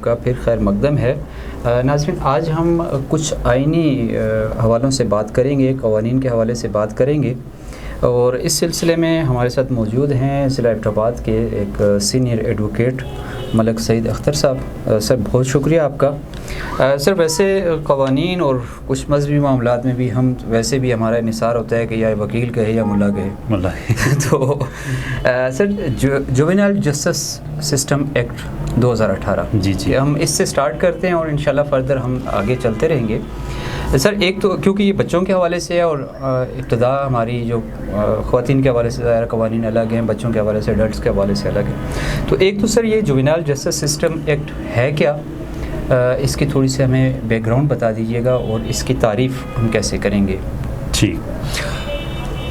کا پھر خیر مقدم ہے۔ ناظرین، آج ہم کچھ آئینی حوالوں سے بات کریں گے، قوانین کے حوالے سے بات کریں گے، اور اس سلسلے میں ہمارے ساتھ موجود ہیں ضلع ایبٹ کے ایک سینئر ایڈوکیٹ ملک سعید اختر صاحب۔ سر بہت شکریہ آپ کا۔ سر ویسے قوانین اور کچھ مذہبی معاملات میں بھی ہم ویسے بھی ہمارا انحصار ہوتا ہے کہ یا وکیل کہے یا ملا کہے تو سر جوینائل جسٹس سسٹم ایکٹ 2018 جی ہم اس سے سٹارٹ کرتے ہیں اور انشاءاللہ فردر ہم آگے چلتے رہیں گے۔ سر ایک تو کیونکہ یہ بچوں کے حوالے سے ہے اور ابتدا ہماری جو خواتین کے حوالے سے ظاہر قوانین الگ ہیں، بچوں کے حوالے سے ایڈلٹس کے حوالے سے الگ ہیں، تو ایک تو سر یہ جوینائل جسٹس سسٹم ایکٹ ہے کیا، اس کی تھوڑی سی ہمیں بیک گراؤنڈ بتا دیجیے گا اور اس کی تعریف ہم کیسے کریں گے؟ ٹھیک،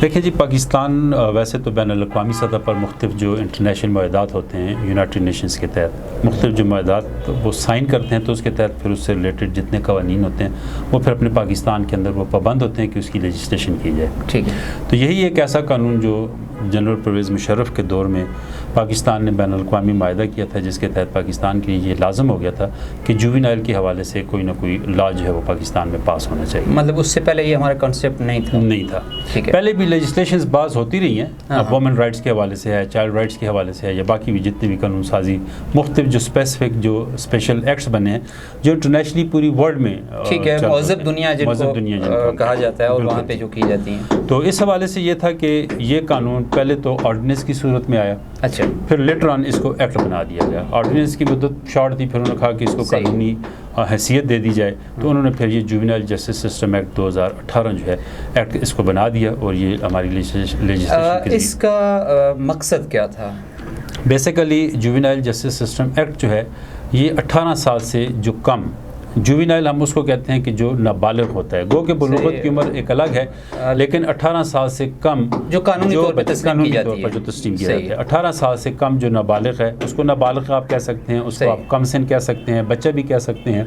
دیکھیں جی، پاکستان ویسے تو بین الاقوامی سطح پر مختلف جو انٹرنیشنل معاہدات ہوتے ہیں یونائٹڈ نیشنز کے تحت مختلف جو معاہدات وہ سائن کرتے ہیں، تو اس کے تحت پھر اس سے ریلیٹڈ جتنے قوانین ہوتے ہیں وہ پھر اپنے پاکستان کے اندر وہ پابند ہوتے ہیں کہ اس کی لیجسلیشن کی جائے۔ ٹھیک ہے، تو یہی ایک ایسا قانون جو جنرل پرویز مشرف کے دور میں پاکستان نے بین الاقوامی معاہدہ کیا تھا، جس کے تحت پاکستان کے لیے یہ لازم ہو گیا تھا کہ جوینائل کے حوالے سے کوئی نہ کوئی لا جو ہے وہ پاکستان میں پاس ہونا چاہیے۔ مطلب اس سے پہلے یہ ہمارا کانسیپٹ نہیں تھا۔ ٹھیک ہے، پہلے بھی لیجسلیشنز بعض ہوتی رہی ہیں، وومن رائٹس کے حوالے سے ہے، چائلڈ رائٹس کے حوالے سے ہے، یا باقی بھی جتنے بھی قانون سازی مختلف جو اسپیسیفک جو اسپیشل ایکٹس بنے ہیں جو انٹرنیشنلی پوری ورلڈ میں ٹھیک ہے مہذب دنیا جن کو کہا جاتا ہے اور وہاں پہ جو کی جاتی ہیں، تو اس حوالے سے یہ تھا کہ یہ قانون پہلے تو آرڈیننس کی صورت میں آیا، اچھا، پھر لیٹر آن اس کو ایکٹ بنا دیا گیا۔ آرڈیننس کی مدت شارٹ تھی، پھر انہوں نے کہا کہ اس کو قانونی حیثیت دے دی جائے، تو انہوں نے پھر یہ جوینائل جسٹس سسٹم ایکٹ 2018 جو ہے ایکٹ اس کو بنا دیا، اور یہ ہماری لیجسلیشن اس کا مقصد کیا تھا؟ Basically juvenile justice system act جو ہے یہ 18 سال سے جو کم، جوینائل ہم اس کو کہتے ہیں کہ جو نابالغ ہوتا ہے، گو کہ بلوغت کی عمر ایک الگ ہے، لیکن 18 سال سے کم جو قانونی طور پر تسلیم کی جاتی ہے، جو تسلیم کیا جاتا ہے، 18 سال سے کم جو نابالغ ہے اس کو نابالغ آپ کہہ سکتے ہیں، اس کو آپ کم سن کہہ سکتے ہیں، بچہ بھی کہہ سکتے ہیں۔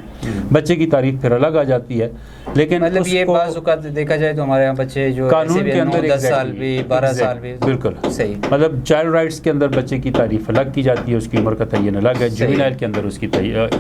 بچے کی تعریف پھر الگ آ جاتی ہے، لیکن مطلب یہ بعض اوقات دیکھا جائے تو ہمارے یہاں بچے جو قانون کے اندر 10 سال بھی 12 سال بھی، بالکل صحیح، مطلب چائلڈ رائٹس کے اندر بچے کی تعریف الگ کی جاتی ہے، اس کی عمر کا تعین الگ ہے، جوینائل کے اندر اس کی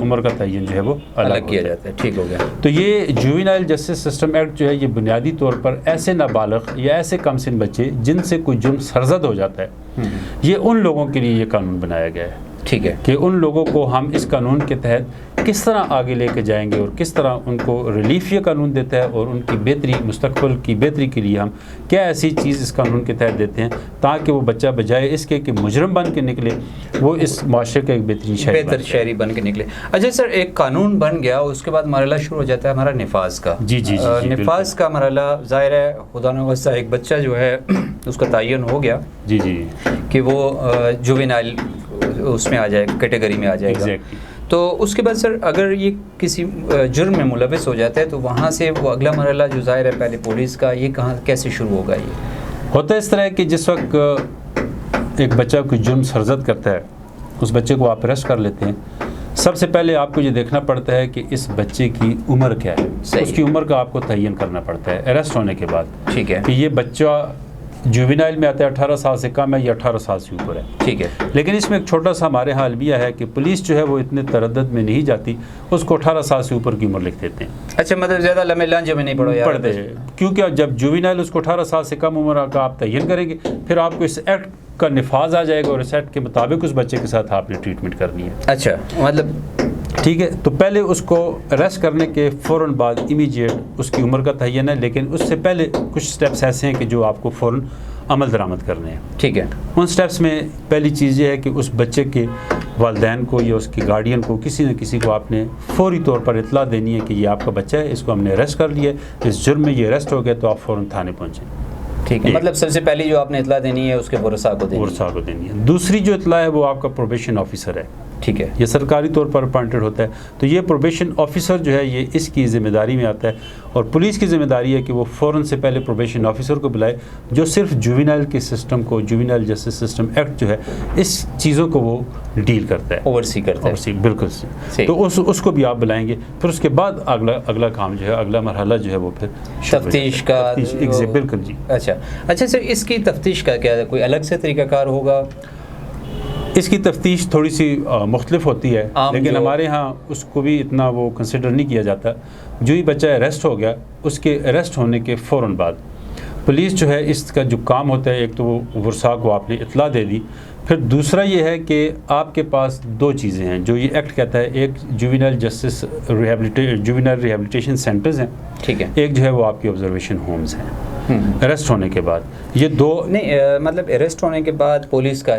عمر کا تعین جو ہے وہ الگ کیا جاتا ہے۔ ٹھیک ہو گیا۔ تو یہ جوینائل جسٹس سسٹم ایکٹ جو ہے یہ بنیادی طور پر ایسے نابالغ یا ایسے کم سن بچے جن سے کوئی جرم سرزد ہو جاتا ہے، یہ ان لوگوں کے لیے یہ قانون بنایا گیا ہے۔ ٹھیک ہے، کہ ان لوگوں کو ہم اس قانون کے تحت کس طرح آگے لے کے جائیں گے اور کس طرح ان کو ریلیف یہ قانون دیتا ہے، اور ان کی بہتری، مستقبل کی بہتری کے لیے ہم کیا ایسی چیز اس قانون کے تحت دیتے ہیں تاکہ وہ بچہ بجائے اس کے کہ مجرم بن کے نکلے، وہ اس معاشرے کا ایک بہتر شہری بن کے نکلے۔ اچھا سر، ایک قانون بن گیا، اس کے بعد مرحلہ شروع ہو جاتا ہے ہمارا نفاذ کا۔ جی نفاذ کا مرحلہ ظاہر ہے خدا نخواستہ ایک بچہ جو ہے اس کا تعین ہو گیا جی کہ وہ جوینائل اس میں آ جائے، کیٹیگری میں آ جائے گا، تو اس کے بعد سر اگر یہ کسی جرم میں ملوث ہو جاتا ہے تو وہاں سے وہ اگلا مرحلہ جو ظاہر ہے پہلے پولیس کا، یہ کہاں کیسے شروع ہوگا؟ یہ ہوتا ہے اس طرح کہ جس وقت ایک بچہ کوئی جرم سرزد کرتا ہے، اس بچے کو آپ اریسٹ کر لیتے ہیں، سب سے پہلے آپ کو یہ دیکھنا پڑتا ہے کہ اس بچے کی عمر کیا ہے، اس کی عمر کا آپ کو تعین کرنا پڑتا ہے اریسٹ ہونے کے بعد۔ ٹھیک ہے، کہ یہ بچہ جوینائل میں آتا ہے 18 سال سے کم ہے یا 18 سال سے اوپر ہے۔ ٹھیک ہے، لیکن اس میں ایک چھوٹا سا ہمارے ہاں المیہ ہے کہ پولیس جو ہے وہ اتنے تردد میں نہیں جاتی، اس کو 18 سال سے اوپر کی عمر لکھ دیتے ہیں۔ اچھا، مطلب زیادہ لمحے لانجے میں نہیں پڑھتے ہیں، کیونکہ جب جوینائل اس کو 18 سال سے کم عمر کا آپ تعین کریں گے، پھر آپ کو اس ایکٹ کا نفاذ آ جائے گا اور اس ایکٹ کے مطابق اس بچے کے ساتھ آپ نے ٹریٹمنٹ کرنی ہے۔ اچھا، مطلب ٹھیک ہے، تو پہلے اس کو اریسٹ کرنے کے فوراً بعد امیجیٹ اس کی عمر کا تعین ہے، لیکن اس سے پہلے کچھ سٹیپس ایسے ہیں کہ جو آپ کو فوراً عمل درآمد کرنے ہیں۔ ٹھیک ہے، ان سٹیپس میں پہلی چیز یہ ہے کہ اس بچے کے والدین کو یا اس کی گارڈین کو کسی نہ کسی کو آپ نے فوری طور پر اطلاع دینی ہے کہ یہ آپ کا بچہ ہے، اس کو ہم نے اریسٹ کر لیا ہے، اس جرم میں یہ اریسٹ ہو گیا، تو آپ فوراً تھانے پہنچیں۔ ٹھیک ہے، مطلب سب سے پہلی جو آپ نے اطلاع دینی ہے اس کے ورثاء کو دینی ہے۔ دوسری جو اطلاع ہے وہ آپ کا پروبیشن آفیسر ہے۔ ٹھیک ہے، یہ سرکاری طور پر اپائنٹڈ ہوتا ہے، تو یہ پروبیشن آفیسر جو ہے یہ اس کی ذمہ داری میں آتا ہے، اور پولیس کی ذمہ داری ہے کہ وہ فوراً سے پہلے پروبیشن آفیسر کو بلائے جو صرف جوینائل کے سسٹم کو، جوینائل جسٹس سسٹم ایکٹ جو ہے اس چیزوں کو وہ ڈیل کرتا ہے، اوورسی کرتا ہے۔ بالکل، تو اس کو بھی آپ بلائیں گے، پھر اس کے بعد اگلا کام جو ہے، اگلا مرحلہ جو ہے وہ پھر تفتیش کا۔ بالکل جی۔ اچھا سر، اس کی تفتیش کا کیا کوئی الگ سے طریقہ کار ہوگا؟ اس کی تفتیش تھوڑی سی مختلف ہوتی ہے، لیکن ہمارے ہاں اس کو بھی اتنا وہ کنسیڈر نہیں کیا جاتا. جو ہی بچہ اریسٹ ہو گیا، اس کے اریسٹ ہونے کے فوراً بعد پولیس جو ہے اس کا جو کام ہوتا ہے، ایک تو وہ ورثاء کو آپ نے اطلاع دے دی، پھر دوسرا یہ ہے کہ آپ کے پاس دو چیزیں ہیں جو یہ ایکٹ کہتا ہے. ایک juvenile justice juvenile rehabilitation centres ہیں، ٹھیک ہے. ایک جو ہے وہ آپ کے آبزرویشن ہومز ہیں. اریسٹ ہونے کے بعد یہ دو نہیں مطلب اریسٹ ہونے کے بعد پولیس کا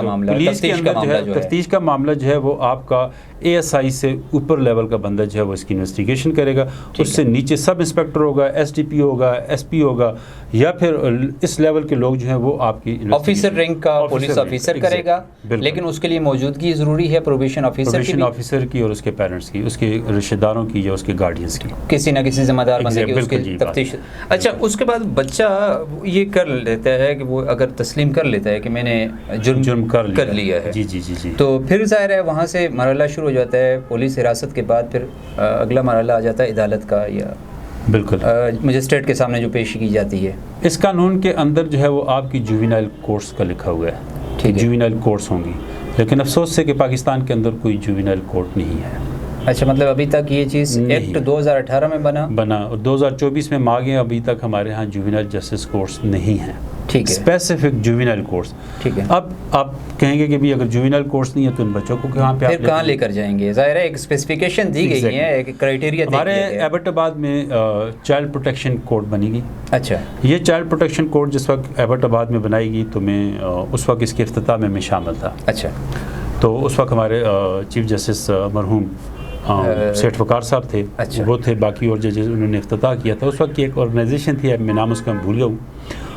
معاملہ، پولیس کے اندر جو ہے تفتیش کا معاملہ جو ہے وہ آپ کا اے ایس آئی سے اوپر لیول کا بندہ جو ہے وہ اس کی انویسٹیگیشن کرے گا. اس سے نیچے سب انسپیکٹر ہوگا، ایس ڈی پی ہوگا، ایس پی ہوگا، یا پھر اس لیول کے لوگ جو ہیں وہ آپ کی آفیسر رینک کا پولیس آفیسر کرے گا. لیکن اس کے لیے موجودگی ضروری ہے پروبیشن آفیسر کی اور اس کے پیرنٹس کی، اس کے رشتہ داروں کی یا اس کے گارڈینس کی، کسی نہ کسی ذمہ دار بندے کی اس کی تفتیش. اچھا، اس کے بعد بچہ یہ کر لیتا ہے کہ وہ اگر تسلیم کر لیتا ہے کہ میں نے جرم کر لیا ہے، جی جی جی جی، تو پھر ظاہر ہے وہاں سے مرحلہ شروع ہو جاتا ہے پولیس حراست کے بعد. پھر اگلا مرحلہ آ جاتا ہے عدالت کا، یا بالکل مجسٹریٹ کے سامنے جو پیشی کی جاتی ہے. اس قانون کے اندر جو ہے وہ آپ کی جوینائل کورٹس کا لکھا ہوا ہے، جوینائل کورٹس ہوں گی، لیکن افسوس سے کہ پاکستان کے اندر کوئی جوینائل کورٹ نہیں ہے. اچھا، مطلب ابھی تک یہ چیز ایکٹ 2018 میں بنا اور 2024 میں مانگے، ابھی تک ہمارے ہاں جوینائل جسٹس کورٹس نہیں ہیں. ٹھیک ہے، اسپیسیفک جوینائل کورٹس. ٹھیک ہے. اب آپ کہیں گے کہ بھی اگر جوینائل کورٹس نہیں ہے تو ان بچوں کو کہاں لے کر جائیں گے؟ ظاہر ہے ایک اسپیسیفیکیشن دی گئی ہے، ایک کرائٹیریا ہمارے ایبٹ آباد میں چائلڈ پروٹیکشن کورٹ بنی گئی. اچھا، یہ چائلڈ پروٹیکشن کورٹ جس وقت ایبٹ آباد میں بنائی گئی تو میں اس وقت اس کے افتتاح میں شامل تھا. اچھا، تو اس وقت ہمارے چیف جسٹس مرحوم سیٹھ وقار صاحب تھے. اچھا، وہ تھے، باقی اور ججز انہوں نے افتتاح کیا تھا. اس وقت کی ایک آرگنائزیشن تھی، اب میں نام اس کا بھول گیا ہوں،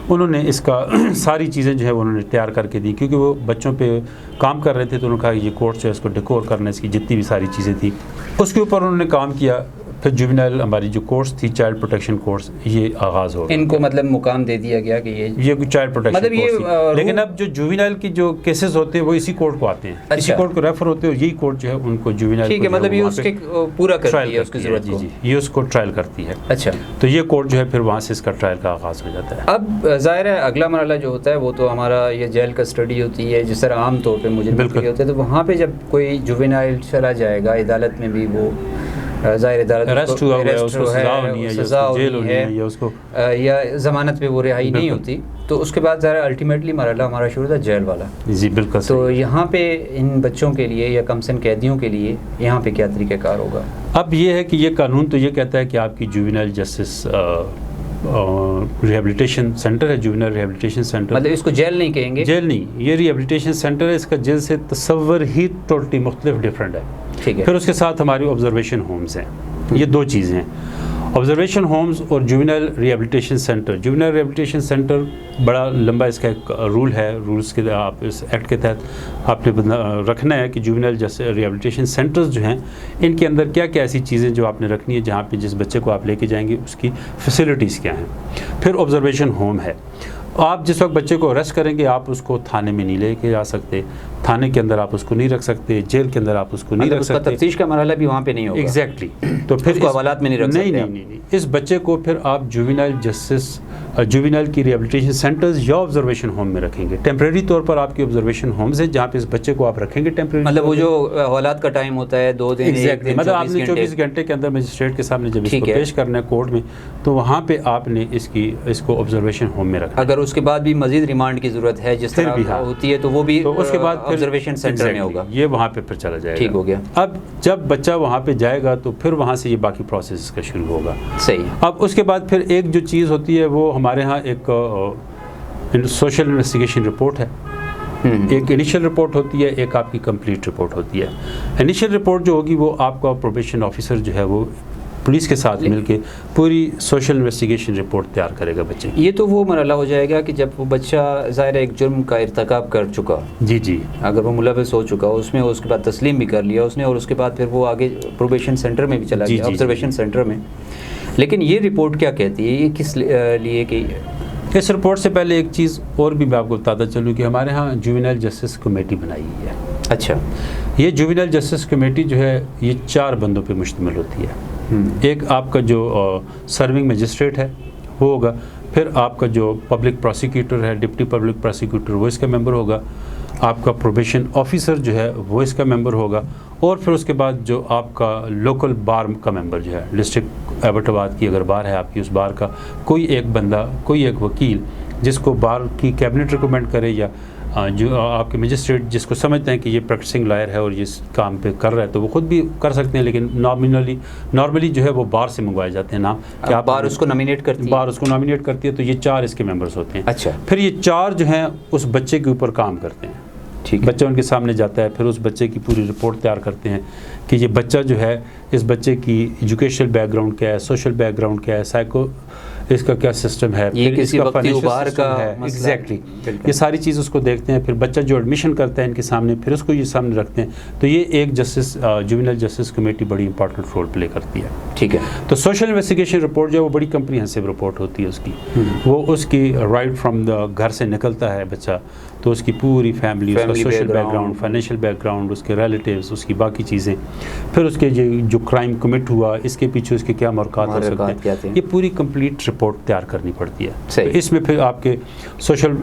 انہوں نے اس کا ساری چیزیں جو ہے انہوں نے تیار کر کے دی، کیونکہ وہ بچوں پہ کام کر رہے تھے. تو انہوں نے کہا کہ یہ کورٹ جو ہے اس کو ڈیکور کرنا، اس کی جتنی بھی ساری چیزیں تھیں اس کے اوپر انہوں نے کام کیا. پھر جوینائل ہماری جو کورس تھی چائلڈ پروٹیکشن کورس، یہ آغاز ہو گیا. ان کو مطلب مقام دے دیا گیا کہ یہ چائلڈ پروٹیکشن مطلب یہ، لیکن اب جو جوینائل کی جو کیسز ہوتے ہیں وہ اسی کورٹ کو آتے ہیں. اسی کورٹ کو ریفر ہوتے ہیں اور یہی کورٹ جو ہے ان کو جوینائل، ٹھیک ہے، مطلب یہ اس کے پورا کرتی ہے اس کی ضرورت کو. جی، یہ اس کو ٹرائل کرتی ہے. اچھا، تو یہ کورٹ جو ہے پھر وہاں سے اس کا ٹرائل کا آغاز ہو جاتا ہے. اب ظاہر ہے اگلا مرحلہ جو ہوتا ہے وہ تو ہمارا یہ جیل کسٹڈی ہوتی ہے، جس طرح عام طور پہ مجھے بالکل ہوتے ہیں. تو وہاں پہ جب کوئی جوینائل چلا جائے گا عدالت میں بھی، وہ ظاہر عدالت اریسٹ ہوا ہے، اس کو سزا ہونی ہے، سزا جیل ہونی ہے، یا اس کو یا ضمانت پہ وہ رہائی نہیں ہوتی. تو اس کے بعد ظاہر الٹیمیٹلی مرحلہ ہمارا شروع تھا جیل والا. جی بالکل. تو یہاں پہ ان بچوں کے لیے یا کم سن قیدیوں کے لیے یہاں پہ کیا طریقہ کار ہوگا؟ اب یہ ہے کہ یہ قانون تو یہ کہتا ہے کہ آپ کی جوینائل جسٹس ریہیبلیٹیشن سینٹر ہے، جوینائل ریہیبلیٹیشن سینٹر. مطلب اس کو جیل نہیں کہیں گے؟ جیل نہیں، یہ ریہیبلیٹیشن سینٹر ہے. اس کا جیل سے تصور ہی ٹوٹلی مختلف ڈفرینٹ ہے. ٹھیک ہے. پھر اس کے ساتھ ہماری آبزرویشن ہومز ہیں. یہ دو چیزیں ہیں، آبزرویشن ہومز اور juvenile rehabilitation centre. Juvenile rehabilitation centre بڑا لمبا اس کا ایک رول ہے، رولز کے آپ اس ایکٹ کے تحت آپ نے رکھنا ہے کہ جوینائل ریہیبلیٹیشن سینٹرز جو ہیں ان کے اندر کیا کیا ایسی چیزیں جو آپ نے رکھنی ہے جہاں پہ جس بچے کو آپ لے کے جائیں گے اس کی فیسلٹیز کیا ہیں. پھر آبزرویشن ہوم ہے. آپ جس وقت بچے کو اریسٹ کریں گے آپ اس کو تھانے میں نہیں لے کے جا سکتے، تھانے کے اندر آپ اس کو نہیں رکھ سکتے، جیل کے اندر آپ اس کو نہیں رکھ سکتے. تفتیش کا مرحلہ بھی وہاں پہ نہیں ہوگا. ایگزیکٹلی. تو پھر اس حوالات میں نہیں رکھ سکتے. نہیں، اس بچے کو پھر آپ جوینائل جسٹس، جوینائل کی ریہیبلیٹیشن سینٹرز یا آبزرویشن ہوم میں رکھیں گے. ٹیمپریری طور پر آپ کی آبزرویشن ہومز ہیں جہاں پہ اس بچے کو آپ رکھیں گے ٹیمپریری. مطلب وہ جو حوالات کا ٹائم ہوتا ہے 2 دن، مطلب آپ نے 24 گھنٹے کے اندر مجسٹریٹ کے سامنے جب اس کو پیش کرنا ہے کورٹ میں تو وہاں پہ آپ نے اس کو آبزرویشن ہوم میں رکھنا. اگر اس کے بعد بھی مزید ریمانڈ کی ضرورت ہے جس طرح ہوتی ہے تو وہ بھی اس کے بعد آبزرویشن سینٹر میں ہوگا. یہ وہاں پہ پھر چلا جائے گا. ٹھیک ہو گیا. اب جب بچہ وہاں پہ جائے گا تو پھر وہاں سے یہ باقی پروسیس کا شروع ہوگا. صحیح. اب اس کے بعد پھر ایک جو چیز ہوتی ہے وہ ہمارے ہاں ایک سوشل انویسٹیگیشن رپورٹ ہے. ایک انیشیل رپورٹ ہوتی ہے، ایک آپ کی کمپلیٹ رپورٹ ہوتی ہے. انیشیل رپورٹ جو ہوگی وہ آپ کا پروبیشن آفیسر جو ہے وہ پولیس کے ساتھ مل کے پوری سوشل انویسٹیگیشن رپورٹ تیار کرے گا بچے. یہ تو وہ مرحلہ ہو جائے گا کہ جب وہ بچہ ظاہر ایک جرم کا ارتکاب کر چکا، جی، اگر وہ ملوث ہو چکا اس میں، اس کے بعد تسلیم بھی کر لیا اس نے، اور اس کے بعد پھر وہ آگے پروبیشن سینٹر میں بھی چلا گیا، آبزرویشن سینٹر میں. لیکن یہ رپورٹ کیا کہتی ہے، یہ کس لیے کہ اس رپورٹ سے پہلے ایک چیز اور بھی میں آپ کو بتاتا چلوں کہ ہمارے ہاں جوینائل جسٹس کمیٹی بنائی ہوئی ہے. اچھا. یہ جوینائل جسٹس کمیٹی جو ہے یہ 4 بندوں پہ مشتمل ہوتی ہے. ایک آپ کا جو سرونگ مجسٹریٹ ہے وہ ہوگا، پھر آپ کا جو پبلک پروسیکیوٹر ہے، ڈپٹی پبلک پروسیکیوٹر وہ اس کا ممبر ہوگا. آپ کا پروبیشن آفیسر جو ہے وہ اس کا ممبر ہوگا، اور پھر اس کے بعد جو آپ کا لوکل بار کا ممبر جو ہے، ڈسٹرکٹ ایبٹ آباد کی اگر بار ہے آپ کی، اس بار کا کوئی ایک بندہ، کوئی ایک وکیل جس کو بار کی کیبنٹ ریکمینڈ کرے، یا جو آپ کے مجسٹریٹ جس کو سمجھتے ہیں کہ یہ پریکٹسنگ لائر ہے اور اس کام پہ کر رہا ہے، تو وہ خود بھی کر سکتے ہیں، لیکن نارملی جو ہے وہ بار سے منگوائے جاتے ہیں نام، کہ آپ بار اس کو نامینیٹ کرتی ہے، بار اس کو نامینیٹ کرتی ہے، تو یہ 4 اس کے ممبرس ہوتے ہیں۔ اچھا، پھر یہ 4 جو ہیں اس بچے کے اوپر کام کرتے ہیں، ٹھیک، بچہ ان کے سامنے جاتا ہے، پھر اس بچے کی پوری رپورٹ تیار کرتے ہیں کہ یہ بچہ جو ہے، اس بچے کی ایجوکیشنل بیک گراؤنڈ کیا ہے، سوشل بیک گراؤنڈ کیا ہے، سائیکو اس کا کیا سسٹم ہے، یہ کسی وقتی ابھار کا مسئلہ ہے، یہ ساری چیز اس کو دیکھتے ہیں۔ پھر بچہ جو ایڈمیشن کرتا ہے ان کے سامنے، پھر اس کو یہ سامنے رکھتے ہیں، تو یہ ایک جسٹس جوینل جسٹس کمیٹی بڑی امپورٹنٹ رول پلے کرتی ہے، ٹھیک ہے۔ تو سوشل انویسٹیگیشن رپورٹ جو ہے وہ بڑی کمپریہنسو رپورٹ ہوتی ہے اس کی، وہ اس کی رائٹ فرام دا گھر سے نکلتا ہے بچہ، تو اس کی پوری فیملی، اس کا social background, financial background, اس کے ریلیٹیوز، اس کی باقی چیزیں، پھر اس کے جو کرائم کمٹ ہوا اس کے پیچھے اس کے کیا مرکات ہو سکتے ہیں، یہ پوری کمپلیٹ رپورٹ تیار کرنی پڑتی ہے۔ اس میں پھر آپ کے سوشل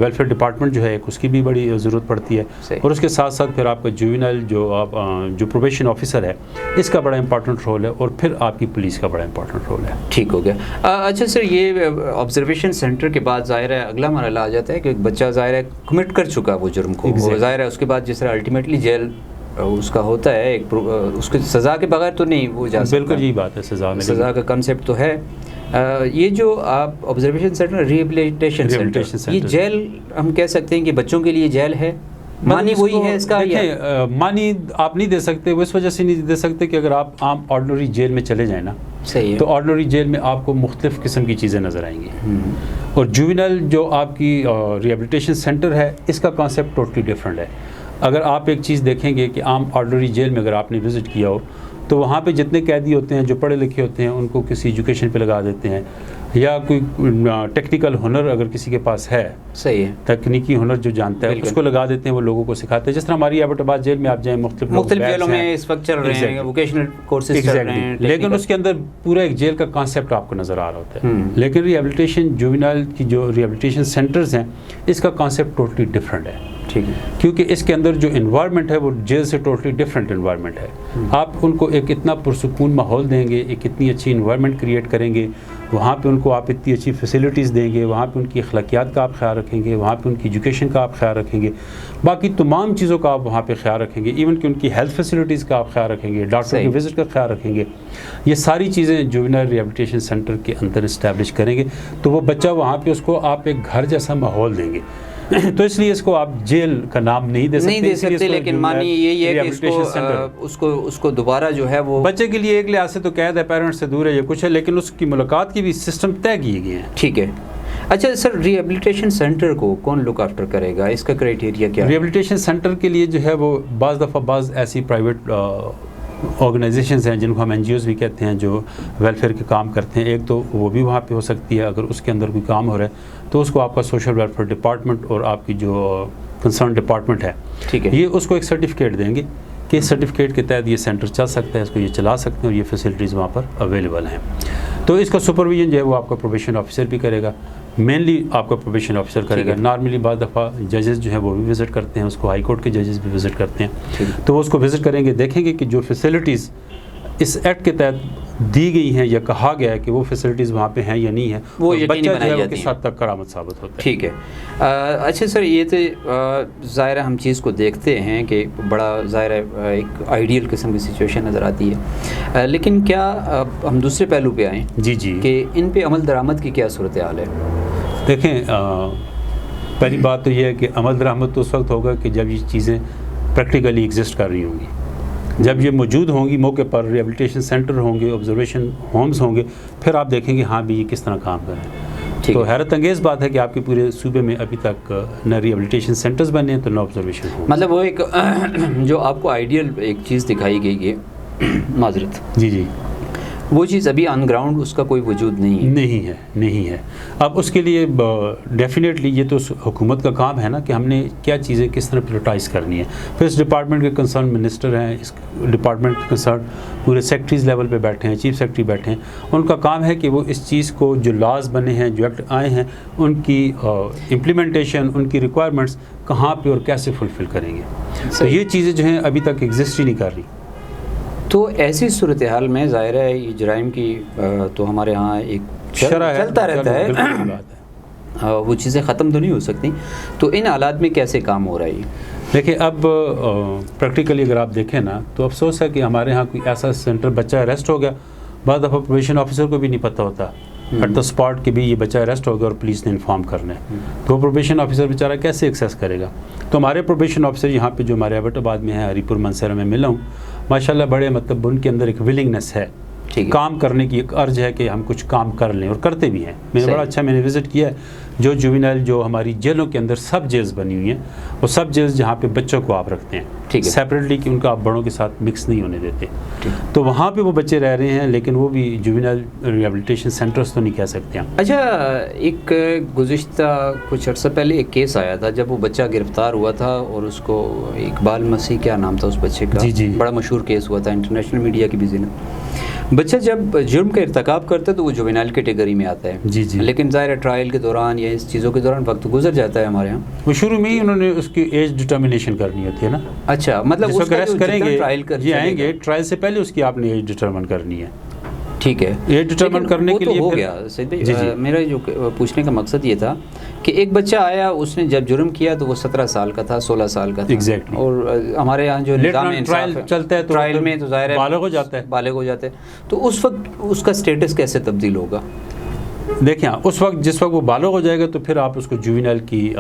ویلفیئر ڈپارٹمنٹ جو ہے اس کی بھی بڑی ضرورت پڑتی ہے، اور اس کے ساتھ ساتھ پھر آپ کا جوینل جو پروبیشن آفیسر ہے اس کا بڑا امپورٹنٹ رول ہے، اور پھر آپ کی پولیس کا بڑا امپورٹنٹ رول ہے۔ ٹھیک ہو گیا۔ اچھا سر، یہ آبزرویشن سینٹر کے بعد ظاہر ہے اگلا مرحلہ آ جاتا ہے کہ بچہ ظاہر ہے کمٹ کر چکا وہ جرم کو، ظاہر ہے اس کے بعد جس طرح الٹیمیٹلی جیل اس کا ہوتا ہے، اس کی سزا کے بغیر تو نہیں وہ جا سکتا۔ بالکل یہی بات ہے، سزا کا کنسیپٹ تو ہے۔ یہ جو آپ آبزرویشن سینٹر، ریہیبلیٹیشن سینٹر، یہ جیل ہم کہہ سکتے ہیں کہ بچوں کے لیے جیل ہے، مانی وہی ہے اس کا؟ مانی آپ نہیں دے سکتے، وہ اس وجہ سے نہیں دے سکتے کہ اگر آپ عام آرڈنری جیل میں چلے جائیں نا، صحیح ہے، تو آرڈنری جیل میں آپ کو مختلف قسم کی چیزیں نظر آئیں گی، اور جوینل جو آپ کی ریہیبلیٹیشن سینٹر ہے اس کا کانسیپٹ ٹوٹلی ڈفرینٹ ہے۔ اگر آپ ایک چیز دیکھیں گے کہ عام آرڈنری جیل میں اگر آپ نے وزٹ کیا ہو تو وہاں پہ جتنے قیدی ہوتے ہیں جو پڑھے لکھے ہوتے ہیں ان کو کسی ایجوکیشن پہ لگا دیتے ہیں، یا کوئی ٹیکنیکل ہنر اگر کسی کے پاس ہے، صحیح ہے، تکنیکی ہنر جو جانتا ہے اس کو لگا دیتے ہیں، وہ لوگوں کو سکھاتے ہیں۔ جس طرح ہماری ایبٹ آباد جیل میں آپ جائیں، مختلف جیلوں میں اس وقت چل رہے ہیں ووکیشنل کورسز چل رہے ہیں، لیکن اس کے اندر پورا ایک جیل کا کانسیپٹ آپ کو نظر آ رہا ہوتا ہے، لیکن ریہیبلیٹیشن جوینائل کی جو ریہیبلیٹیشن سینٹرز ہیں اس کا کانسیپٹ ٹوٹلی ڈفرینٹ ہے، ٹھیک ہے، کیونکہ اس کے اندر جو انوائرمنٹ ہے وہ جیل سے ٹوٹلی ڈفرینٹ انوائرمنٹ ہے۔ آپ ان کو ایک اتنا پرسکون ماحول دیں گے، ایک اتنی اچھی انوائرمنٹ کریٹ کریں گے، وہاں پہ ان کو آپ اتنی اچھی فیسلٹیز دیں گے، وہاں پہ ان کی اخلاقیات کا آپ خیال رکھیں گے، وہاں پہ ان کی ایجوکیشن کا آپ خیال رکھیں گے، باقی تمام چیزوں کا آپ وہاں پہ خیال رکھیں گے، ایون کہ ان کی ہیلتھ فیسلٹیز کا آپ خیال رکھیں گے، ڈاکٹر کی وزٹ کا خیال رکھیں گے، یہ ساری چیزیں جوینائل ریہیبلیٹیشن سینٹر کے اندر اسٹیبلش کریں گے، تو وہ بچہ وہاں پہ اس کو آپ ایک گھر جیسا ماحول دیں گے۔ تو اس لیے اس کو آپ جیل کا نام نہیں دے سکتے، لیکن مانی یہی ہے کہ اس کو دوبارہ جو ہے وہ بچے کے لیے ایک لحاظ سے تو قید ہے، پیرنٹس سے دور ہے، یہ کچھ ہے، لیکن اس کی ملاقات کی بھی سسٹم طے کیے گئے ہیں۔ ٹھیک ہے۔ اچھا سر، ریہیبلیٹیشن سینٹر کو کون لک آفٹر کرے گا؟ اس کا کرائٹیریا کیا ہے؟ ریہیبلیٹیشن سینٹر کے لیے جو ہے وہ بعض ایسی پرائیویٹ آرگنائزیشنز ہیں جن کو ہم این جی اوز بھی کہتے ہیں جو ویلفیئر کے کام کرتے ہیں، ایک تو وہ بھی وہاں پہ ہو سکتی ہے، اگر اس کے اندر کوئی کام ہو رہا ہے تو اس کو آپ کا سوشل ویلفیئر ڈپارٹمنٹ اور آپ کی جو کنسرن ڈپارٹمنٹ ہے، ٹھیک ہے، یہ اس کو ایک سرٹیفکیٹ دیں گے کہ اس سرٹیفکیٹ کے تحت یہ سینٹر چل سکتا ہے، اس کو یہ چلا سکتے ہیں اور یہ فیسلٹیز وہاں پر اویلیبل ہیں۔ تو اس کا سپرویژن جو ہے وہ آپ کا پروبیشن آفیسر بھی کرے گا، مینلی آپ کا پروبیشن آفیسر کرے گا۔ نارملی بعض دفعہ ججز جو ہے وہ بھی وزٹ کرتے ہیں، اس کو ہائی کورٹ کے ججز بھی وزٹ کرتے ہیں، تو وہ اس کو وزٹ کریں گے، دیکھیں گے کہ جو فیسلٹیز اس ایکٹ کے تحت دی گئی ہیں یا کہا گیا ہے کہ وہ فیسلٹیز وہاں پہ ہیں یا نہیں ہیں، وہ بچہ جو ہے وہ کس حد تک کرامت ثابت ہوتا ہے۔ ٹھیک ہے۔ اچھا سر، یہ تو ظاہر ہم چیز کو دیکھتے ہیں کہ بڑا ظاہر ایک آئیڈیل قسم کی سچویشن نظر آتی ہے، لیکن کیا ہم دوسرے پہلو پہ آئیں جی کہ ان پہ عمل درآمد کی کیا صورتحال ہے؟ دیکھیں، پہلی بات تو یہ ہے کہ عمل درآمد تو اس وقت ہوگا کہ جب یہ چیزیں پریکٹیکلی ایگزسٹ کر رہی ہوں گی، جب یہ موجود ہوں گی موقع پر، ریہیبلیٹیشن سینٹر ہوں گے، آبزرویشن ہومز ہوں گے، پھر آپ دیکھیں گے ہاں بھی یہ کس طرح کام کر رہے ہیں۔ تو حیرت انگیز بات ہے کہ آپ کے پورے صوبے میں ابھی تک نہ ریہیبلیٹیشن سینٹرز بنے ہیں تو نہ آبزرویشن ہومز۔ مطلب وہ ایک جو آپ کو آئیڈیل ایک چیز دکھائی گئی ہے، معذرت، جی وہ چیز ابھی آن گراؤنڈ اس کا کوئی وجود نہیں ہے. اب اس کے لیے ڈیفینیٹلی یہ تو حکومت کا کام ہے نا کہ ہم نے کیا چیزیں کس طرح پریورٹائز کرنی ہے. پھر اس ڈپارٹمنٹ کے کنسرن منسٹر ہیں, اس ڈپارٹمنٹ کے کنسرن پورے سیکٹریز لیول پہ بیٹھے ہیں, چیف سیکٹری بیٹھے ہیں. ان کا کام ہے کہ وہ اس چیز کو جو لاز بنے ہیں, جو ایکٹ آئے ہیں, ان کی امپلیمنٹیشن, ان کی ریکوائرمنٹس کہاں پہ اور کیسے فلفل کریں گے. تو یہ چیزیں جو ہیں ابھی تک ایگزسٹ ہی نہیں کر رہی. تو ایسی صورتحال میں ظاہر ہے یہ جرائم کی تو ہمارے ہاں ایک چلتا رہتا ہے, وہ چیزیں ختم تو نہیں ہو سکتی. تو ان حالات میں کیسے کام ہو رہا ہے؟ دیکھیں اب پریکٹیکلی اگر آپ دیکھیں نا تو افسوس ہے کہ ہمارے ہاں کوئی ایسا سینٹر بچہ اریسٹ ہو گیا, بعض دفعہ پروبیشن آفیسر کو بھی نہیں پتہ ہوتا ایٹ دا اسپاٹ کہ بھی یہ بچہ اریسٹ ہو گیا اور پولیس نے انفارم کرنا ہے. تو پروبیشن آفیسر بیچارہ کیسے ایکسیس کرے گا؟ تو ہمارے پروبیشن آفیسر یہاں پہ جو ہمارے ایبٹ آباد میں ہیں, ہری پور منصیرہ میں ملا ہوں, ماشاءاللہ بڑے مطلب ان کے اندر ایک ولنگنس ہے, کام کرنے کی ایک ارج ہے کہ ہم کچھ کام کر لیں, اور کرتے بھی ہیں. میں نے بڑا اچھا میں نے وزٹ کیا ہے جو جوینائل جو ہماری جیلوں کے اندر سب جیلز بنی ہوئی ہیں, وہ سب جیلز جہاں پہ بچوں کو آپ رکھتے ہیں سیپریٹلی کہ ان کا آپ بڑوں کے ساتھ مکس نہیں ہونے دیتے, تو وہاں پہ وہ بچے رہ رہے ہیں, لیکن وہ بھی جوینائل ریہیبلیٹیشن سینٹرز تو نہیں کہہ سکتے ہیں. اچھا, ایک گزشتہ کچھ عرصہ پہلے ایک کیس آیا تھا جب وہ بچہ گرفتار ہوا تھا, اور اس کو اقبال مسیح کیا نام تھا اس بچے کا, بڑا مشہور کیس ہوا تھا, انٹرنیشنل میڈیا کی بھی زینت. بچہ جب جرم کا ارتکاب کرتا ہے تو وہ جوینائل کیٹیگری میں آتا ہے, لیکن ظاہر ٹرائل کے دوران یا اس چیزوں کے دوران وقت گزر جاتا ہے ہمارے ہاں. وہ شروع میں ہی انہوں نے اس کی ایج ڈٹرمنیشن کرنی ہوتی ہے نا. اچھا, مطلب اس کو اریسٹ کریں گے, یہ آئیں گے ٹرائل سے پہلے اس کی آپ نے ایج ڈٹرمن کرنی ہے. ٹھیک ہے, ایج ڈٹرمن کرنے کے لیے ہو گیا سید بھائی. میرا جو پوچھنے کا مقصد یہ تھا کہ ایک بچہ آیا, اس نے جب جرم کیا تو وہ 17 سال کا تھا, 16 سال کا تھا, اور ہمارے یہاں جو نظام ٹرائل چلتا ہے ٹرائل میں تو ظاہر ہے بالغ ہو جاتا ہے. تو اس وقت اس کا سٹیٹس کیسے تبدیل ہوگا؟ دیکھیں جس وقت وہ بالغ ہو جائے گا تو پھر آپ اس کو جوینائل کی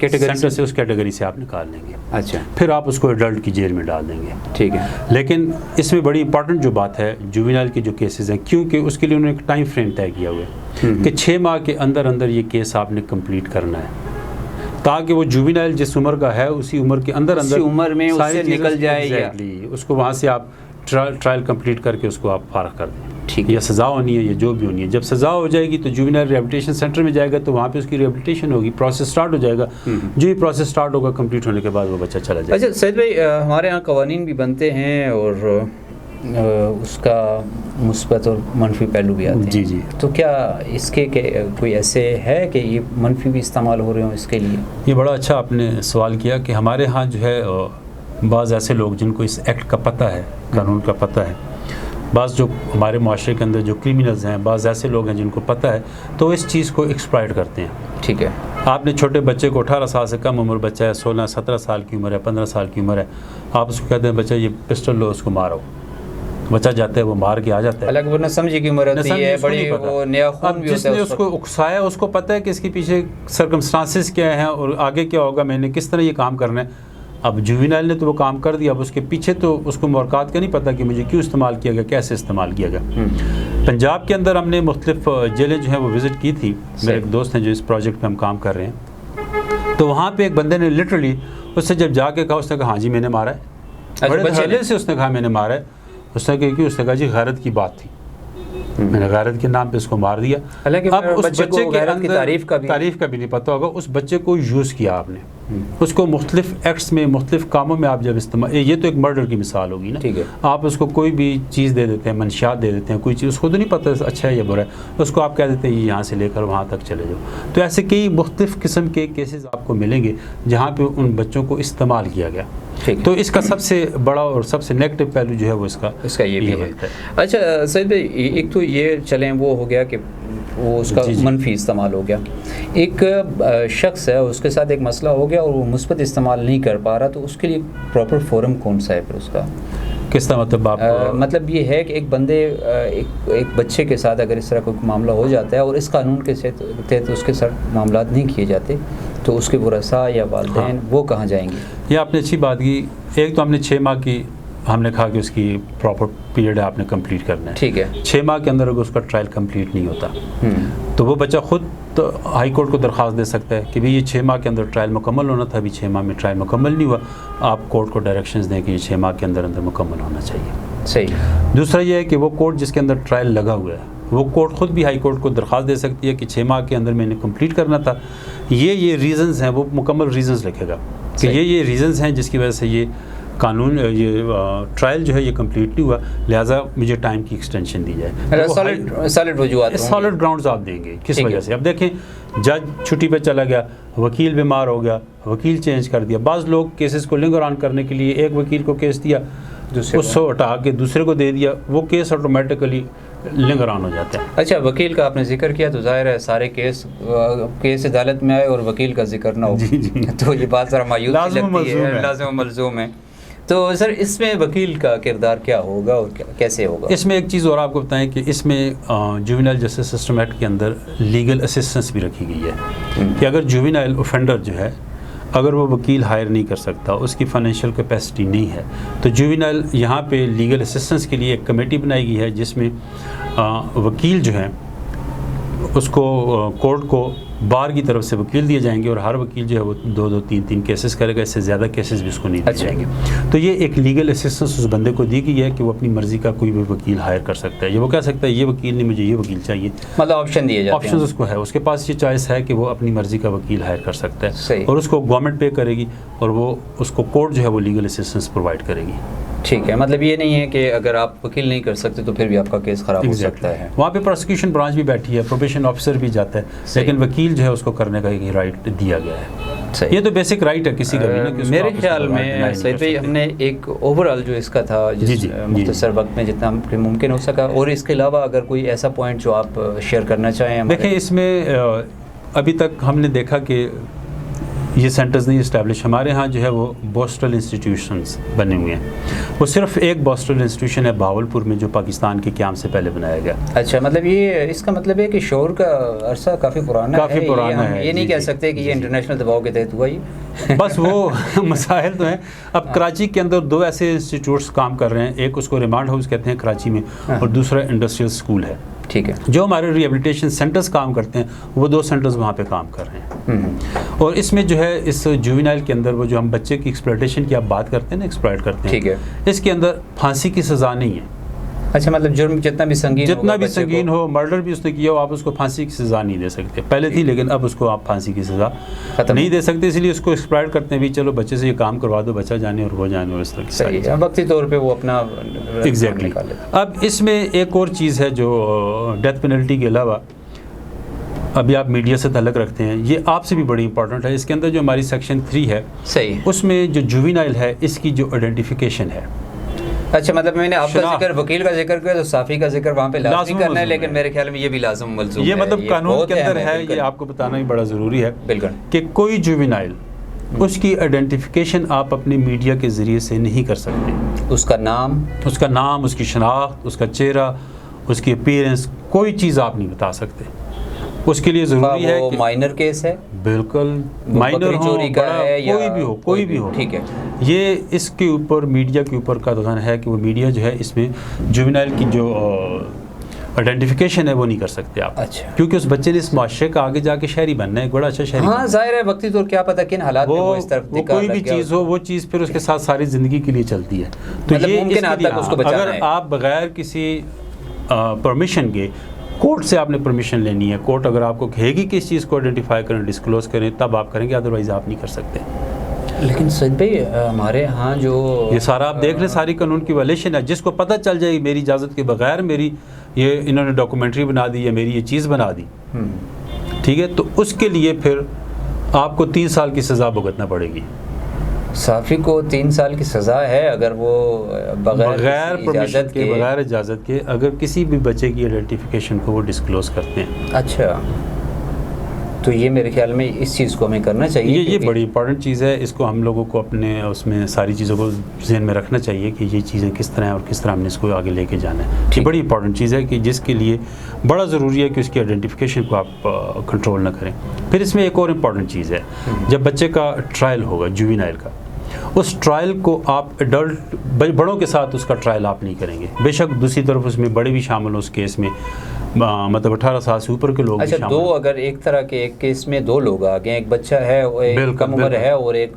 سینٹر سے, اس کیٹیگری سے آپ نکال لیں گے. اچھا, پھر آپ اس کو ایڈلٹ کی جیل میں ڈال دیں گے. ٹھیک ہے, لیکن اس میں بڑی امپورٹنٹ جو بات ہے جوینائل کے جو کیسز ہیں, کیونکہ اس کے لیے انہوں نے ایک ٹائم فریم طے کیا ہوا ہے کہ 6 ماہ کے اندر یہ کیس آپ نے کمپلیٹ کرنا ہے, تاکہ وہ جوینائل جس عمر کا ہے اسی عمر کے اندر عمر میں اس سے نکل جائے, اس کو وہاں سے آپ ٹرائل کمپلیٹ کر کے اس کو آپ فارغ کر دیں. یا سزا ہونی ہے یا جو بھی ہونی ہے, جب سزا ہو جائے گی تو جوینائل ریہیبلیٹیشن سینٹر میں جائے گا, تو وہاں پہ اس کی ریہیبلیٹیشن ہوگی, پروسیس سٹارٹ ہو جائے گا. جو ہی پروسیس سٹارٹ ہوگا کمپلیٹ ہونے کے بعد وہ بچہ چلا جائے گا. اچھا سید بھائی, ہمارے یہاں قوانین بھی بنتے ہیں اور اس کا مثبت اور منفی پہلو بھی آتے ہیں. جی. تو کیا اس کے کوئی ایسے ہے کہ یہ منفی بھی استعمال ہو رہے ہوں اس کے لیے؟ یہ بڑا اچھا آپ نے سوال کیا کہ ہمارے ہاں جو ہے بعض ایسے لوگ جن کو اس ایکٹ کا پتہ ہے, قانون کا پتہ ہے, بعض جو ہمارے معاشرے کے اندر جو کرمنلز ہیں, بعض ایسے لوگ ہیں جن کو پتہ ہے, تو اس چیز کو ایکسپلائٹ کرتے ہیں. ٹھیک ہے, آپ نے چھوٹے بچے کو 18 سال سے کم عمر بچہ ہے, 16-17 سال کی عمر ہے, 15 سال کی عمر ہے, آپ اس کو کہتے ہیں بچہ یہ پسٹل لو, اس کو مارو. بچہ جاتا ہے, وہ مار کے آ جاتا ہے. حالانکہ وہ نہ سمجھے کی عمر ہوتی ہے, بڑی وہ نیا خون بھی ہوتا ہے. جس نے اس کو اکسایا اس کو پتہ ہے کہ اس کے پیچھے سرکمسٹانسز کیا ہیں اور آگے کیا ہوگا, میں نے کس طرح یہ کام کرنا ہے. اب جوینائل نے تو وہ کام کر دیا, اب اس کے پیچھے تو اس کو محرکات کا نہیں پتہ کہ مجھے کیوں استعمال کیا گیا, کیسے استعمال کیا گیا. پنجاب کے اندر ہم نے مختلف جیلیں جو ہیں وہ وزٹ کی تھی, میرے ایک دوست ہیں جو اس پروجیکٹ پہ ہم کام کر رہے ہیں. تو وہاں پہ ایک بندے نے لٹرلی اس سے جب جا کے کہا, اس نے کہا ہاں جی میں نے مارا ہے, بڑے دھڑلے سے اس نے کہا میں نے مارا ہے. اس نے کہا کہ اس نے کہا جی غیرت کی بات تھی, میں نے غیرت کے نام پہ اس کو مار دیا. اب اس بچے کے اندر تعریف کا بھی نہیں پتہ ہوگا, اس بچے کو یوز کیا آپ نے, اس کو مختلف ایکٹس میں مختلف کاموں میں آپ جب استعمال, یہ تو ایک مرڈر کی مثال ہوگی نا. ٹھیک ہے, آپ اس کو کوئی بھی چیز دے دیتے ہیں, منشیات دے دیتے ہیں, کوئی چیز اس کو تو نہیں پتہ اچھا ہے یا برا ہے, اس کو آپ کہہ دیتے ہیں یہاں سے لے کر وہاں تک چلے جاؤ. تو ایسے کئی مختلف قسم کے کیسز آپ کو ملیں گے جہاں پہ ان بچوں کو استعمال کیا گیا. تو اس کا سب سے بڑا اور سب سے نیگیٹو پہلو جو ہے وہ اس کا یہ بھی ہے. اچھا سید بھائی, ایک تو یہ چلیں وہ ہو گیا کہ وہ اس کا منفی استعمال ہو گیا, ایک شخص ہے اس کے ساتھ ایک مسئلہ ہو گیا اور وہ مثبت استعمال نہیں کر پا رہا, تو اس کے لیے پراپر فورم کون سا ہے پھر اس کا؟ کس طرح مطلب آپ مطلب یہ ہے کہ ایک بندے ایک بچے کے ساتھ اگر اس طرح کوئی معاملہ ہو جاتا ہے اور اس قانون کے تحت اس کے ساتھ معاملات نہیں کیے جاتے, تو اس کے ورثاء یا والدین وہ کہاں جائیں گے؟ یہ آپ نے اچھی بات کی. ایک تو ہم نے 6 ماہ کی ہم نے کہا کہ اس کی پراپر پیریڈ ہے آپ نے کمپلیٹ کرنا ہے. ٹھیک ہے, 6 ماہ کے اندر اگر اس کا ٹرائل کمپلیٹ نہیں ہوتا تو وہ بچہ خود ہائی کورٹ کو درخواست دے سکتا ہے کہ بھئی یہ 6 ماہ کے اندر ٹرائل مکمل ہونا تھا, ابھی 6 ماہ میں ٹرائل مکمل نہیں ہوا, آپ کورٹ کو ڈائریکشنز دیں کہ یہ 6 ماہ کے اندر مکمل ہونا چاہیے. صحیح. دوسرا یہ ہے کہ وہ کورٹ جس کے اندر ٹرائل لگا ہوا ہے وہ کورٹ خود بھی ہائی کورٹ کو درخواست دے سکتی ہے کہ 6 ماہ کے اندر میں نے کمپلیٹ کرنا تھا، یہ ریزنز ہیں، وہ مکمل ریزنز لکھے گا کہ یہ ریزنز ہیں جس کی وجہ سے یہ قانون یہ ٹرائل جو ہے یہ کمپلیٹ نہیں ہوا، لہٰذا مجھے ٹائم کی ایکسٹینشن دی جائے. سالڈ وجوہات، سالڈ گراؤنڈز آپ دیں گے کس وجہ سے. اب دیکھیں جج چھٹی پہ چلا گیا، وکیل بیمار ہو گیا، وکیل چینج کر دیا. بعض لوگ کیسز کو لنگر آن کرنے کے لیے ایک وکیل کو کیس دیا، اس کو ہٹا کے دوسرے کو دے دیا، وہ کیس آٹومیٹیکلی لنگر آن ہو جاتا ہے. اچھا، وکیل کا آپ نے ذکر کیا تو ظاہر ہے سارے کیس عدالت میں آئے اور وکیل کا ذکر نہ ہو تو یہ بات ذرا مایوس لگتی ہے، لازم و ملزوم ہے. تو سر اس میں وکیل کا کردار کیا ہوگا اور کیسے ہوگا؟ اس میں ایک چیز اور آپ کو بتائیں کہ اس میں جوینائل جسٹس سسٹم ایکٹ کے اندر لیگل اسسٹنس بھی رکھی گئی ہے کہ اگر جوینائل اوفینڈر جو ہے اگر وہ وکیل ہائر نہیں کر سکتا، اس کی فائنینشیل کیپیسٹی نہیں ہے، تو جوینائل یہاں پہ لیگل اسسٹنس کے لیے ایک کمیٹی بنائی گئی ہے جس میں وکیل جو ہے اس کو کورٹ کو بار کی طرف سے وکیل دیے جائیں گے اور ہر وکیل جو ہے وہ 2 3 کیسز کرے گا، اس سے زیادہ کیسز بھی اس کو نہیں دیے جائیں گے. تو یہ ایک لیگل اسسٹنس اس بندے کو دی گئی ہے کہ وہ اپنی مرضی کا کوئی بھی وکیل ہائر کر سکتا ہے. یہ وہ کہہ سکتا ہے یہ وکیل نہیں، مجھے یہ وکیل چاہیے، مطلب آپشن دیے جاتے ہیں، آپشن اس کو ہے، اس کے پاس یہ چوائس ہے کہ وہ اپنی مرضی کا وکیل ہائر کر سکتا ہے. صحیح. اور اس کو گورنمنٹ پے کرے گی اور وہ اس کو کورٹ جو ہے وہ لیگل اسسٹنس پرووائڈ کرے گی. ٹھیک ہے، مطلب یہ نہیں ہے کہ اگر آپ وکیل نہیں کر سکتے تو پھر بھی آپ کا کیس خراب ہو سکتا ہے. وہاں پہ پروسیکیوشن برانچ بھی بیٹھی ہے، پروبیشن آفیسر بھی جاتا ہے، لیکن وکیل جو ہے اس کو کرنے کا ایک رائٹ دیا گیا ہے. یہ تو بیسک رائٹ ہے کسی کا بھی نا. میرے خیال میں سعید بھائی ہم نے ایک اوور آل جو اس کا تھا مختصر وقت میں جتنا ممکن ہو سکا، اور اس کے علاوہ اگر کوئی ایسا پوائنٹ جو آپ شیئر کرنا چاہیں. دیکھیں اس میں ابھی تک ہم نے دیکھا کہ یہ سینٹرز نہیں اسٹیبلش، ہمارے ہاں جو ہے وہ بوسٹل انسٹیٹیوشنز بنے ہوئے ہیں. وہ صرف ایک بوسٹل انسٹیٹیوشن ہے بہاولپور میں جو پاکستان کے قیام سے پہلے بنایا گیا. اچھا، مطلب یہ اس کا مطلب ہے کہ شعور کا عرصہ کافی پرانا ہے. کافی پرانا ہے. یہ نہیں کہہ سکتے کہ یہ انٹرنیشنل دباؤ کے تحت ہوا یہ بس وہ مسائل تو ہیں. اب کراچی کے اندر 2 ایسے انسٹیٹیوٹس کام کر رہے ہیں، ایک اس کو ریمانڈ ہاؤس کہتے ہیں کراچی میں، اور دوسرا انڈسٹریل اسکول ہے. ٹھیک ہے. جو ہمارے ریہیبلیٹیشن سینٹرز کام کرتے ہیں وہ 2 سینٹرز وہاں پہ کام کر رہے ہیں. اور اس میں جو ہے اس جوینائل کے اندر وہ جو ہم بچے کی ایکسپلائٹیشن کی آپ بات کرتے ہیں نا، ایکسپلائٹ کرتے ہیں، ٹھیک ہے، اس کے اندر پھانسی کی سزا نہیں ہے. اچھا، مطلب جرم جتنا بھی سنگین ہو، مرڈر بھی اس نے کیا ہو، آپ اس کو پھانسی کی سزا نہیں دے سکتے. پہلے تھی لیکن اب اس کو آپ پھانسی کی سزا نہیں دے سکتے، اس لیے اس کو ایکسپلائٹ کرتے ہیں بھی چلو بچے سے یہ کام کروا دو، بچہ جانے اور وہ جانے، اور اس طرح کی صحیح ہے، وقتی طور پہ وہ اپنا ایگزیکٹلی. اب اس میں ایک اور چیز ہے جو ڈیتھ پینلٹی کے علاوہ ابھی آپ میڈیا سے تعلق رکھتے ہیں، یہ آپ سے بھی بڑی امپورٹنٹ ہے. اس کے اندر جو ہماری سیکشن 3 ہے، صحیح، اس میں جو جوینائل ہے اس کی جو آئیڈینٹیفیکیشن ہے. اچھا، مطلب میں نے آپ کا ذکر وکیل کا ذکر کیا تو صافی کا ذکر وہاں پہ لازمی کرنا ہے، لیکن میرے خیال میں یہ بھی لازم ملزوم ہے. یہ مطلب قانون کے اندر ہے، یہ آپ کو بتانا بھی بڑا ضروری ہے بالکل کہ کوئی جوینائل اس کی آئیڈینٹیفیکیشن آپ اپنے میڈیا کے ذریعے سے نہیں کر سکتے. اس کا نام، اس کی شناخت، اس کا چہرہ، اس کی اپیرنس، کوئی چیز آپ نہیں بتا سکتے. اس کے لیے ضروری ہے کہ مائنر کیس ہے، بالکل مائنر ہو، کوئی بھی ہو، ٹھیک ہے. یہ اس کے اوپر میڈیا کے اوپر کا دھیان ہے کہ وہ میڈیا جو ہے اس میں جوینائل کی جو آئیڈینٹیفیکیشن ہے وہ نہیں کر سکتے آپ. اچھا، کیونکہ اس بچے نے اس معاشرے کا آگے جا کے شہری بننا ہے، ایک بڑا اچھا شہری. ہاں ظاہر ہے، وقتی طور کیا پتہ کن حالات میں وہ اس طرف کوئی بھی چیز ہو، وہ چیز پھر اس کے ساتھ ساری زندگی کے لیے چلتی ہے. تو یہ ممکن حد تک اس کو بچانا ہے. اگر آپ بغیر کسی پرمیشن کے، کورٹ سے آپ نے پرمیشن لینی ہے، کورٹ اگر آپ کو کہے گی کہ اس چیز کو آئیڈینٹیفائی کریں، ڈسکلوز کریں، تب آپ کریں گے، ادروائز آپ نہیں کر سکتے. لیکن سعید بھائی ہمارے ہاں جو یہ سارا آپ دیکھ لیں، ساری قانون کی وائلیشن ہے. جس کو پتہ چل جائے گی میری اجازت کے بغیر میری یہ انہوں نے ڈاکومنٹری بنا دی یا میری یہ چیز بنا دی، ٹھیک ہے، تو اس کے لیے پھر آپ کو 3 سال کی سزا بھگتنا پڑے گی. صافی کو 3 سال کی سزا ہے اگر وہ بغیر پرمیشن کے، بغیر اجازت کے، اگر کسی بھی بچے کی آئیڈینٹیفیکیشن کو وہ ڈسکلوز کرتے ہیں. اچھا، تو یہ میرے خیال میں اس چیز کو ہمیں کرنا چاہیے. یہ بڑی امپورٹنٹ چیز ہے، اس کو ہم لوگوں کو اپنے اس میں ساری چیزوں کو ذہن میں رکھنا چاہیے کہ یہ چیزیں کس طرح ہیں اور کس طرح ہم نے اس کو آگے لے کے جانا ہے. یہ بڑی امپورٹنٹ چیز ہے کہ جس کے لیے بڑا ضروری ہے کہ اس کی آئیڈینٹیفیکیشن کو آپ کنٹرول نہ کریں. پھر اس میں ایک اور امپورٹنٹ چیز ہے، جب بچے کا ٹرائل ہوگا جوینائل کا، اس ٹرائل کو آپ ایڈلٹ بڑوں کے ساتھ اس کا ٹرائل آپ نہیں کریں گے. بے شک دوسری طرف اس میں بڑے بھی شامل ہوں اس کیس میں، مطلب 18 سال سے اوپر کے لوگ. اچھا دو اگر ایک طرح کے ایک کیس میں دو لوگ آ گئے, ایک بچہ ہے ایک کم عمر ہے اور ایک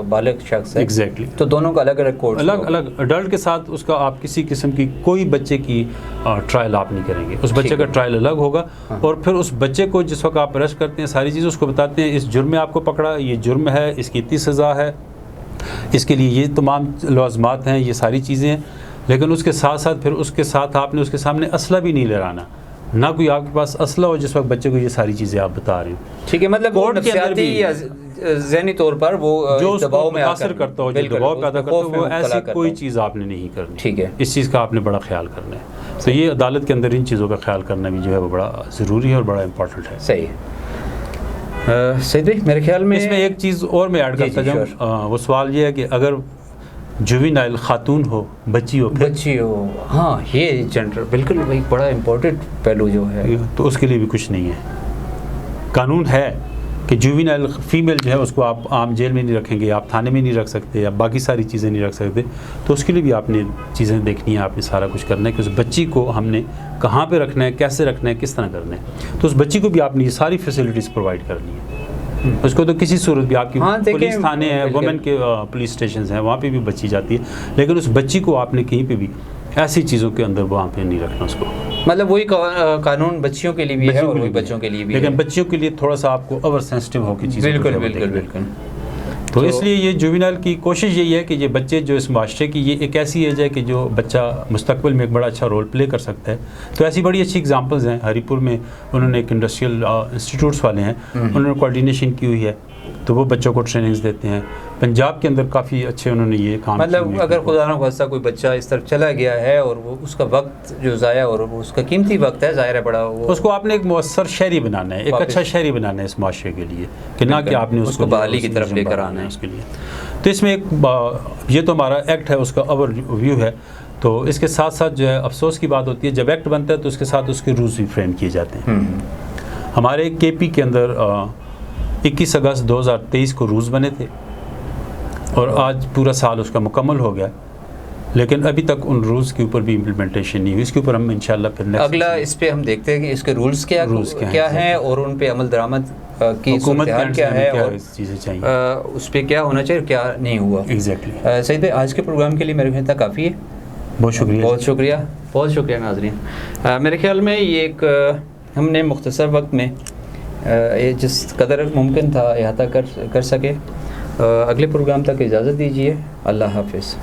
بالغ شخص ہے, ایگزیکٹلی, تو دونوں کا الگ الگ کورس, الگ الگ ایڈلٹ کے ساتھ اس کا آپ کسی قسم کی کوئی بچے کی ٹرائل آپ نہیں کریں گے. اس بچے کا ٹرائل الگ ہوگا, اور پھر اس بچے کو جس وقت آپ اریسٹ کرتے ہیں ساری چیزیں اس کو بتاتے ہیں, اس جرم میں آپ کو پکڑا, یہ جرم ہے, اس کی اتنی سزا ہے, اس کے لیے یہ تمام لوازمات ہیں, یہ ساری چیزیں ہیں. لیکن اس کے ساتھ ساتھ پھر اس کے ساتھ آپ نے اس کے سامنے اسلحہ بھی نہیں لہرانا, نہ کوئی آپ کے پاس اسلحہ ہو جس وقت بچے کو یہ ساری چیزیں آپ بتا رہے ہیں. ٹھیک ہے, مطلب کورٹ کے اندر بھی ذہنی طور پر وہ جو اس دباؤ کو میں متاثر کرتا ہو, جو دباؤ پیدا کرتا ہو, وہ ایسی کوئی چیز آپ نے نہیں کرنی. ٹھیک ہے, اس چیز کا آپ نے بڑا خیال کرنا ہے. تو یہ عدالت کے اندر ان چیزوں کا خیال کرنا بھی جو ہے وہ بڑا ضروری ہے اور بڑا امپورٹنٹ ہے. صحیح سید بھائی, میرے خیال میں اس میں ایک چیز اور میں ایڈ کرتا جاؤں, وہ سوال یہ ہے کہ اگر جوینائل خاتون ہو, بچی ہو, بچی ہو, ہاں یہ جنڈر بالکل ایک بڑا امپورٹنٹ پہلو جو ہے, تو اس کے لیے بھی کچھ نہیں ہے. قانون ہے کہ جوینائل فیمیل جو ہے اس کو آپ عام جیل میں نہیں رکھیں گے, آپ تھانے میں نہیں رکھ سکتے, یا باقی ساری چیزیں نہیں رکھ سکتے. تو اس کے لیے بھی آپ نے چیزیں دیکھنی ہے, آپ نے سارا کچھ کرنا ہے کہ اس بچی کو ہم نے کہاں پہ رکھنا ہے, کیسے رکھنا ہے, کس طرح کرنا ہے. تو اس بچی کو بھی آپ نے یہ ساری فیسلٹیز پرووائڈ کرنی ہے. اس کو تو کسی صورت بھی آپ کی پولیس تھانے ہیں, وومن کے پولیس اسٹیشنز ہیں, وہاں پہ بھی بچی جاتی ہے, لیکن اس بچی کو آپ نے کہیں پہ بھی ایسی چیزوں کے اندر وہاں پہ نہیں رکھنا اس کو. مطلب وہی قانون بچیوں کے لیے بھی ہے اور وہی بچوں کے لیے بھی ہے, لیکن بچیوں کے لیے تھوڑا سا آپ کو اوور سینسٹیو ہو کے چیزیں. بالکل بالکل بالکل. تو اس لیے یہ جوینائل کی کوشش یہی ہے کہ یہ بچے جو اس معاشرے کی, یہ ایک ایسی ایج ہے کہ جو بچہ مستقبل میں ایک بڑا اچھا رول پلے کر سکتا ہے. تو ایسی بڑی اچھی ایگزامپلز ہیں. ہری پور میں انہوں نے ایک انڈسٹریل انسٹیٹیوٹس والے ہیں, انہوں نے کوآرڈینیشن کی ہوئی ہے, تو وہ بچوں کو ٹریننگز دیتے ہیں. پنجاب کے اندر کافی اچھے انہوں نے یہ کام, مطلب اگر خدا نہ خواستہ کوئی بچہ اس طرف چلا گیا ہے اور وہ اس کا وقت جو ضائع, اور اس کا قیمتی وقت ہے ظاہر ہے بڑا, اس کو آپ نے ایک مؤثر شہری بنانا ہے, ایک اچھا شہری بنانا ہے اس معاشرے کے لیے, کہ نہ کہ آپ نے اس کو بحالی کی طرف لے کر آنا ہے اس کے لیے. تو اس میں ایک یہ تو ہمارا ایکٹ ہے, اس کا اوور ویو ہے. تو اس کے ساتھ ساتھ جو ہے افسوس کی بات ہوتی ہے, جب ایکٹ بنتا ہے تو اس کے ساتھ اس کے رولز بھی فریم کیے جاتے ہیں. ہمارے کے پی کے اندر 21 اگست 2023 کو رولز بنے تھے, اور آج پورا سال اس کا مکمل ہو گیا, لیکن ابھی تک ان رولز کے اوپر بھی امپلیمنٹیشن نہیں ہوئی. اس کے اوپر ہم انشاءاللہ پھر اگلا اس پہ ہم دیکھتے ہیں کہ اس کے رولز کیا ہیں اور ان پہ عمل درآمد کی صورتحال کیا ہے, اور چیزیں چاہیے اس پہ کیا ہونا چاہیے, کیا نہیں ہوا. ایگزیکٹلی. سعید بھائی, آج کے پروگرام کے لیے میرے خیال تک کافی ہے. بہت شکریہ. بہت شکریہ, بہت شکریہ ناظرین. میرے خیال میں یہ ایک ہم نے مختصر وقت میں جس قدر ممکن تھا احاطہ کر سکے. اگلے پروگرام تک اجازت دیجیے. اللہ حافظ.